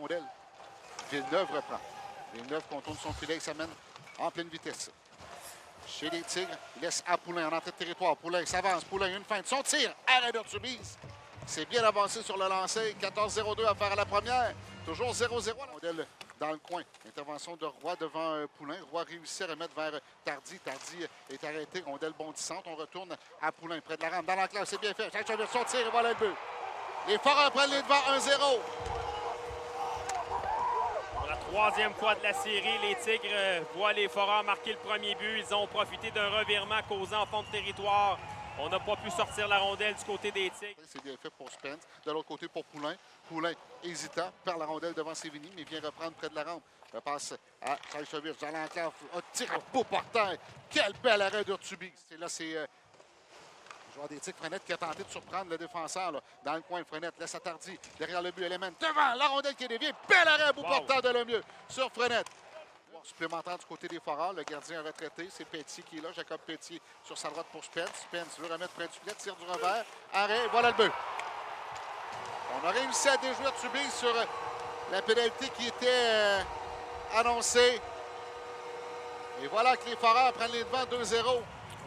rondelle. Villeneuve reprend. Villeneuve contourne son filet, il s'amène en pleine vitesse. Chez les Tigres, il laisse à Poulain en entrée de territoire. Poulain s'avance. Poulain, une feinte. Son tir, arrêt d'Urtubise. C'est bien avancé sur le lancer. 14-0-2 à faire à la première. Toujours 0-0. Rondelle dans le coin. Intervention de Roy devant Poulain. Roy réussit à remettre vers Tardy. Tardy est arrêté. Rondelle bondissante. On retourne à Poulain près de la rampe. Dans l'enclave, c'est bien fait. Son tir et voilà le but. Les Foreurs prennent les devants 1-0. Pour la troisième fois de la série, les Tigres voient les Foreurs marquer le premier but. Ils ont profité d'un revirement causé en fond de territoire. On n'a pas pu sortir la rondelle du côté des Tigres. C'est bien fait pour Spence. De l'autre côté pour Poulain. Poulain hésitant, perd la rondelle devant Sévigny, mais vient reprendre près de la rampe. Le passe à Trajkovic dans l'enclave. Tire à beau porteur. Quel bel arrêt d'Urtubise. Là, c'est le joueur des Tigres, Frenette, qui a tenté de surprendre le défenseur. Là, dans le coin, Frenette laisse à Tardy. Derrière le but, Element. Devant la rondelle qui est déviée. Bel arrêt à bout porteur de Lemieux sur Frenette. Supplémentaire du côté des Foreurs, le gardien retraité, c'est Petit qui est là, Jacob Petit sur sa droite pour Spence. Spence veut remettre près du filet, tire du revers, arrêt, voilà le but. On a réussi à déjouer Urtubise sur la pénalité qui était annoncée. Et voilà que les Foreurs prennent les devants 2-0.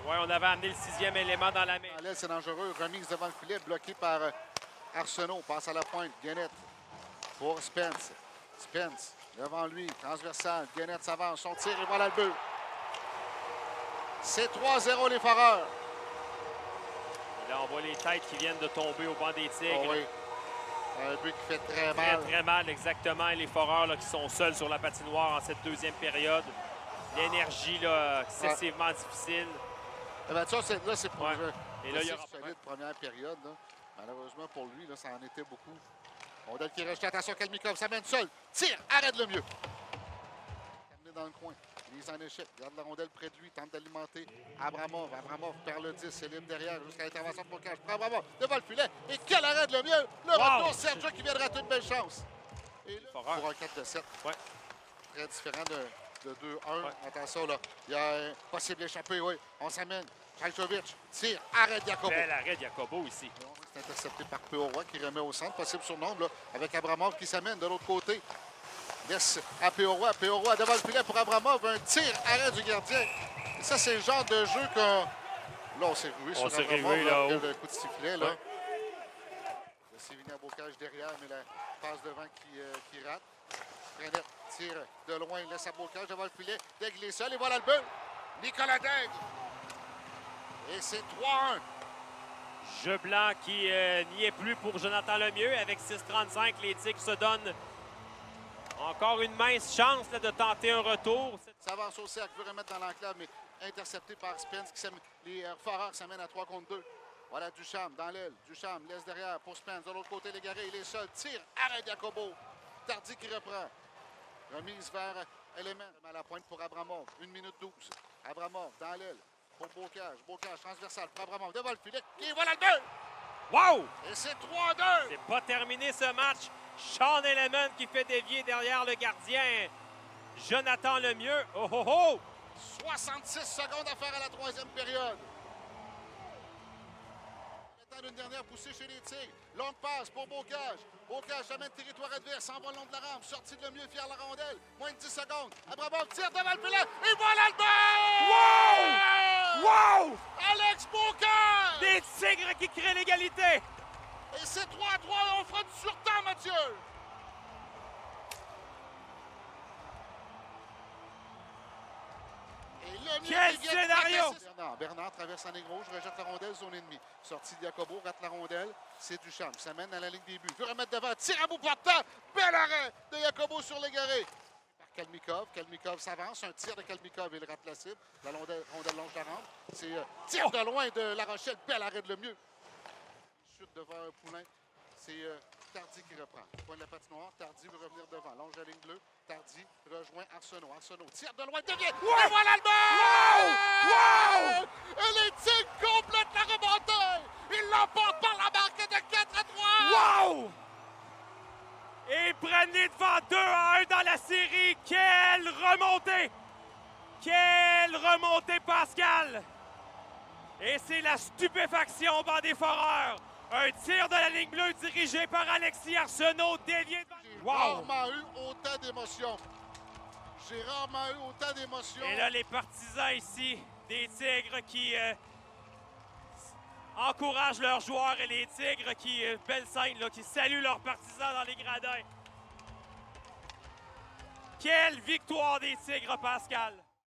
Oui, on avait amené le sixième élément dans la main. À l'aile, c'est dangereux, remise devant le filet, bloqué par Arsenault, passe à la pointe, Guénette pour Spence. Spence. Devant lui, transversal, Guénette s'avance, son tir et voilà le but. C'est 3-0 les Foreurs. Et là, on voit les têtes qui viennent de tomber au banc des Tigres. Oh oui. Un but qui fait très mal. Très mal, exactement. Et les Foreurs là, qui sont seuls sur la patinoire en cette deuxième période. L'énergie là, excessivement difficile. Eh bien, ça, là, c'est pour Et là, il y aura solide première période. Là. Malheureusement pour lui, là, ça en était beaucoup. Rondelle qui est rejetée. Attention, Kalmikov s'amène seul. Tire, arrête le mieux. Terminé dans le coin. Mise en échec. Garde la rondelle près de lui. Tente d'alimenter Abramov. Abramov perd le 10. C'est libre derrière jusqu'à l'intervention de Bocage. Abramov devant le filet. Et quel arrêt de le mieux. Le retour, Sergio qui vient de rater une belle chance. Et là, pour un 4-7. Ouais. Très différent de 2-1. Ouais. Attention, là. Il y a un possible échappé. Oui. On s'amène. Trajkovic tire. Arrête Jacobo. Bel arrêt de Jacobo ici. C'est intercepté par Péoroy qui remet au centre. Possible surnombre là, avec Abramov qui s'amène de l'autre côté. Laisse à Péoroy. Péoroy devant le filet pour Abramov. Un tir, arrêt du gardien. Et ça, c'est le genre de jeu que... Là, on s'est rué sur Abramov. Là, le coup de sifflet. Là. Ouais. Le Sévigny à Bocage derrière, mais la passe devant qui rate. Frenette tire de loin. Il laisse à Bocage devant le filet. Daigle est seul et voilà le but. Nicolas Daigle. Et c'est 3-1. Jeu blanc qui n'y est plus pour Jonathan Lemieux. Avec 6-35, les Tigres se donnent encore une mince chance là, de tenter un retour. S'avance au cercle, veut remettre dans l'enclave, mais intercepté par Spence. Les Foreurs s'amènent à 3 contre 2. Voilà Ducharme dans l'aile. Ducharme laisse derrière pour Spence. De l'autre côté, Légaré, il est seul. Tire, arrête Jacobo. Tardy qui reprend. Remise vers Element. À la pointe pour Abramov. 1 minute 12. Abramov dans l'aile. Pour Bocage. Bocage transversal pour Abramov. Devant le filet. Et voilà le but! Wow! Et c'est 3-2! C'est pas terminé ce match. Sean Element qui fait dévier derrière le gardien. Jonathan Lemieux. Oh oh oh! 66 secondes à faire à la troisième période. Une dernière poussée chez les Tigres. Longue passe pour Bocage. Bocage amène territoire adverse. S'en va le long de la rampe. Sortie de Lemieux, fier la rondelle. Moins de 10 secondes. Abramov tire devant le filet. Et voilà le but! Wow! Wow! Alex Bocage! Des Tigres qui créent l'égalité. Et c'est 3-3. On fera du surtemps, Mathieu. Quel scénario! Bernard traverse en ligne rouge, rejette la rondelle, zone ennemie. Sortie de Jacobo, rate la rondelle. C'est Duchamp, s'amène à la ligne des buts. Veut remettre devant, tire à bout portant. Bel arrêt de Jacobo sur Légaré. Par Kalmikov. Kalmikov s'avance. Un tir de Kalmikov, il rate la cible. La rondelle longe la rampe. C'est tir de loin de La Rochelle. Bel arrêt de Lemieux. Chute devant Poulain. C'est Tardy qui reprend. Point de la patinoire. Tardy veut revenir devant. Longe la ligne bleue. Tardy rejoint Arsenault. Arsenault tire de loin. Devient. Et voilà le but! Wow! Wow! Et les Tigres complètent la remontée. Ils l'emportent par la marque de 4-3. Wow! Et prennent les devants 2-1 dans la série. Quelle remontée! Quelle remontée, Pascal! Et c'est la stupéfaction au banc des Foreurs. Un tir de la ligne bleue dirigé par Alexis Arsenault, dévié devant... J'ai rarement eu autant d'émotions. J'ai rarement eu autant d'émotions. Et là, les partisans ici, des Tigres qui encouragent leurs joueurs et les Tigres qui, belle scène, là, qui saluent leurs partisans dans les gradins. Quelle victoire des Tigres, Pascal!